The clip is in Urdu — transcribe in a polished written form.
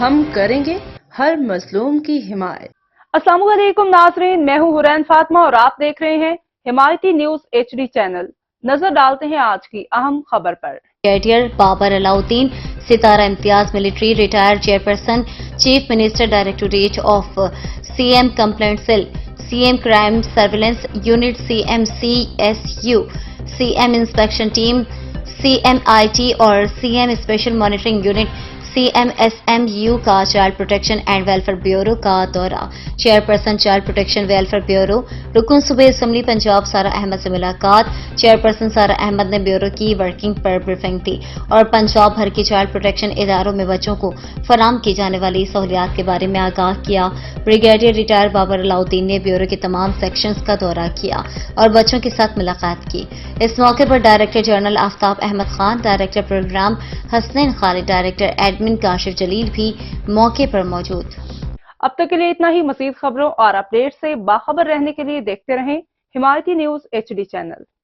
ہم کریں گے ہر مظلوم کی حمایت۔ السلام علیکم ناظرین، میں ہوں حرین فاطمہ اور آپ دیکھ رہے ہیں حمایتی نیوز HD چینل۔ نظر ڈالتے ہیں آج کی اہم خبر پر۔ Brigadier Babar Alauddin Sitara Imtiaz military retired chairperson chief minister directorate of C M complaint cell C M crime surveillance unit CMCSU C M inspection team CMIT اور C M special monitoring unit CMSMU کا child protection and welfare bureau کا دورہ۔ Chairperson child protection welfare bureau رکن صوبائی اسمبلی پنجاب سارہ احمد سے ملاقات۔ چیئرپرسن سارہ احمد نے بیورو کی ورکنگ پر بریفنگ دی اور پنجاب بھر کی چائلڈ پروٹیکشن اداروں میں بچوں کو فراہم کی جانے والی سہولیات کے بارے میں آگاہ کیا۔ بریگیڈیئر ریٹائر بابر علاؤدین نے بیورو کے تمام سیکشنز کا دورہ کیا اور بچوں کے ساتھ ملاقات کی۔ اس موقع پر ڈائریکٹر جنرل آفتاب احمد خان، ڈائریکٹر پروگرام حسنین خالد، ڈائریکٹر ایڈمن کاشف جلیل بھی موقع پر موجود۔ اب تک کے لیے اتنا ہی۔ مزید خبروں اور اپڈیٹ سے باخبر رہنے کے لیے دیکھتے رہیں حمایتی نیوز HD چینل۔